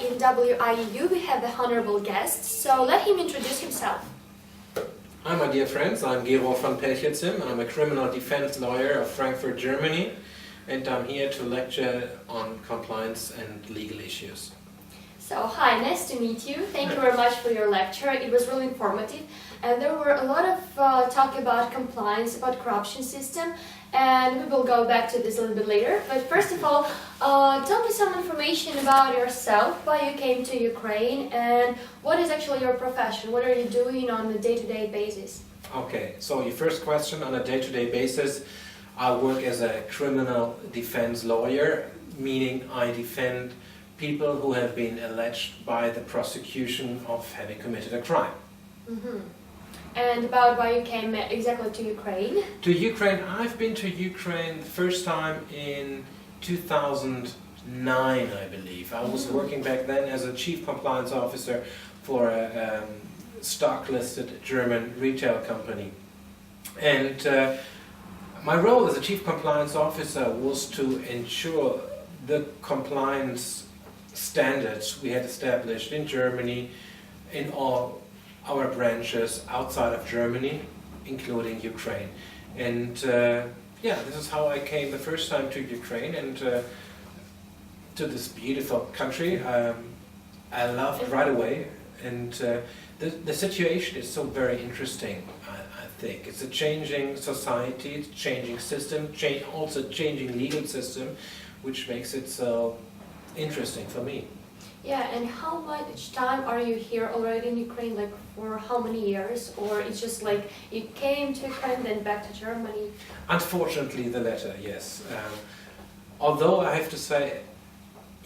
in WIEU we have the honorable guest, so let him introduce himself. Hi, my dear friends. I'm Gero von Pelchrzim. I'm a criminal defense lawyer of Frankfurt, Germany, and I'm here to lecture on compliance and legal issues. So, hi, nice to meet you. Thank you very much for your lecture. It was really informative, and there were a lot of talk about compliance, about corruption system, and we will go back to this a little bit later. But first of all, tell me some information about yourself, why you came to Ukraine, and what is actually your profession? What are you doing on a day-to-day basis? Okay, so your first question, on a day-to-day basis, I work as a criminal defense lawyer, meaning I defend people who have been alleged by the prosecution of having committed a crime. Mm-hmm. And about why you came exactly to Ukraine? To Ukraine, I've been to Ukraine the first time in 2009, I believe. I was working back then as a chief compliance officer for a stock-listed German retail company. And my role as a chief compliance officer was to ensure the compliance standards we had established in Germany, in all our branches outside of Germany, including Ukraine. And yeah, this is how I came the first time to Ukraine and to this beautiful country. I loved right away, and the situation is so very interesting, I think. It's a changing society, it's a changing system, also changing legal system, which makes it so interesting for me. Yeah, and how much time are you here already in Ukraine? Like for how many years? Or it's just like you came to Ukraine, then back to Germany? Unfortunately, the latter, yes. Although I have to say,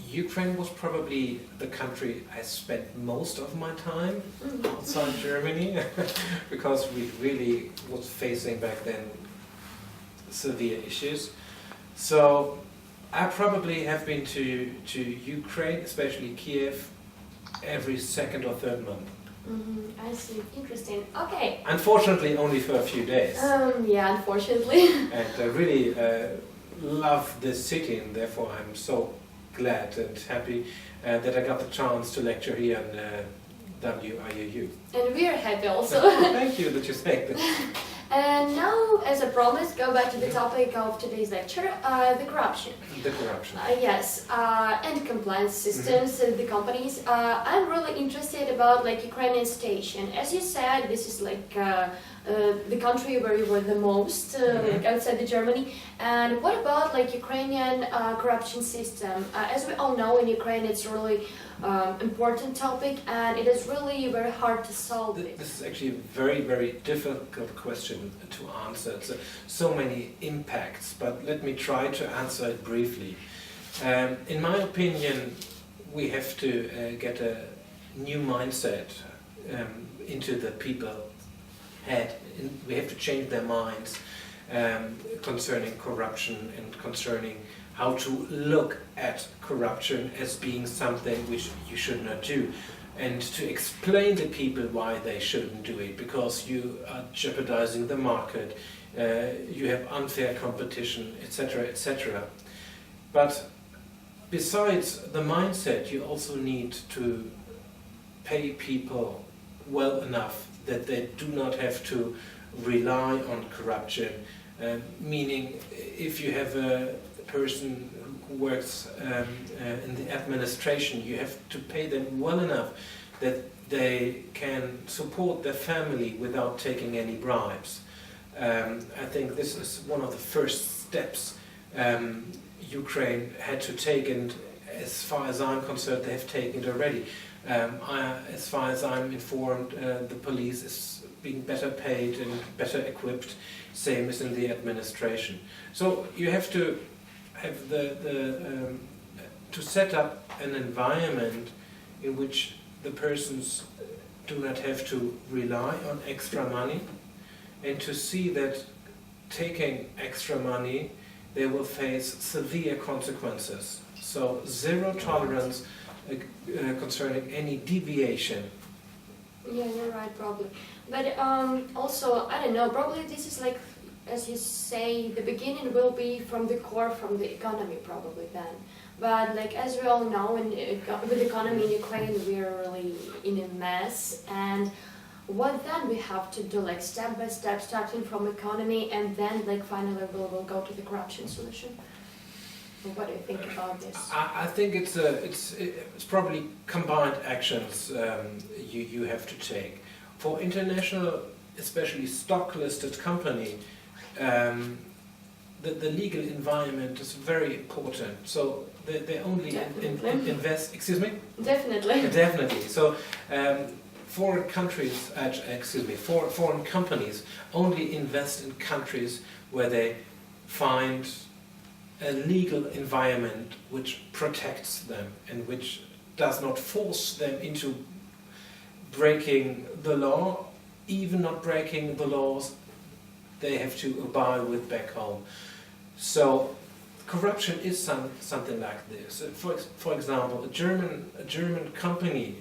Ukraine was probably the country I spent most of my time outside Germany, because we really was facing back then severe issues. So I probably have been to Ukraine, especially Kiev, every second or third month. Mm-hmm. I see. Interesting. Okay. Unfortunately, only for a few days. Yeah, unfortunately. And I really love this city, and therefore I'm so glad and happy that I got the chance to lecture here on WIEU. And we are happy also. Thank you that you say that. And now, as I promised, go back to the topic of today's lecture, the corruption. The corruption. Yes, and compliance systems, the companies. I'm really interested about like Ukrainian situation. As you said, this is like the country where you were the most, like outside the Germany. And what about like Ukrainian corruption system? As we all know, in Ukraine, it's really important topic, and it is really very hard to solve it. This is actually a very, very difficult question to answer. It's so many impacts, but let me try to answer it briefly. In my opinion, we have to get a new mindset into the people's head. We have to change their minds concerning corruption and concerning how to look at corruption as being something which you should not do, and to explain to people why they shouldn't do it, because you are jeopardizing the market, you have unfair competition, etc., etc. But besides the mindset, you also need to pay people well enough that they do not have to rely on corruption, meaning if you have a person who works in the administration, you have to pay them well enough that they can support their family without taking any bribes. I think this is one of the first steps Ukraine had to take, and as far as I'm concerned, they have taken it already. As far as I'm informed, the police is being better paid and better equipped, same as in the administration. So you have to have to set up an environment in which the persons do not have to rely on extra money, and to see that taking extra money they will face severe consequences. So zero tolerance concerning any deviation. Yeah, you're right, probably. But also, I don't know, probably this is like, as you say, the beginning will be from the core, from the economy probably then. But like as we all know, with the economy in Ukraine, we are really in a mess. And what then we have to do, like step by step, starting from economy, and then like finally we'll go to the corruption solution. What do you think about this? I think it's probably combined actions you have to take. For international, especially stock-listed company, the legal environment is very important. So they only invest. Excuse me? Definitely. Definitely. So foreign companies only invest in countries where they find a legal environment which protects them and which does not force them into breaking the law, even not breaking the laws they have to abide with back home. So corruption is something like this. For example, a German company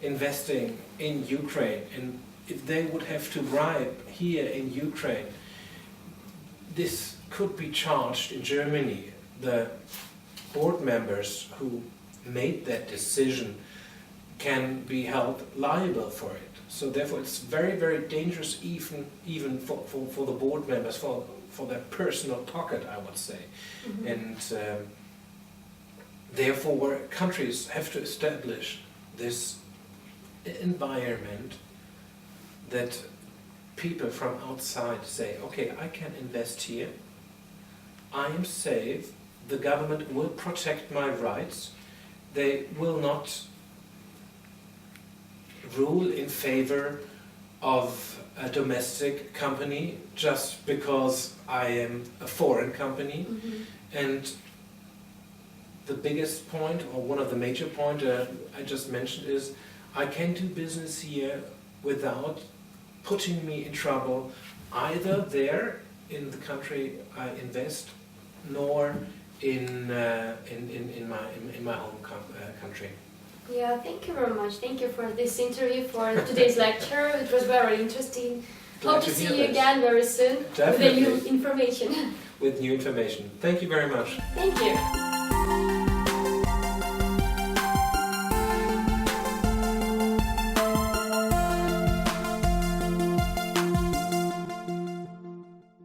investing in Ukraine, and if they would have to bribe here in Ukraine, this could be charged in Germany. The board members who made that decision can be held liable for it. So therefore it's very, very dangerous even for the board members, for their personal pocket, I would say. Mm-hmm. And therefore countries have to establish this environment that people from outside say, okay, I can invest here, I am safe, the government will protect my rights, they will not rule in favor of a domestic company just because I am a foreign company. Mm-hmm. And the biggest point, or one of the major points I just mentioned, is I can do business here without putting me in trouble either there in the country I invest, nor in my home country. Yeah, thank you very much. Thank you for this interview, for today's lecture. It was very interesting. Hope to see you again very soon. Definitely. With the new information. With new information. Thank you very much. Thank you.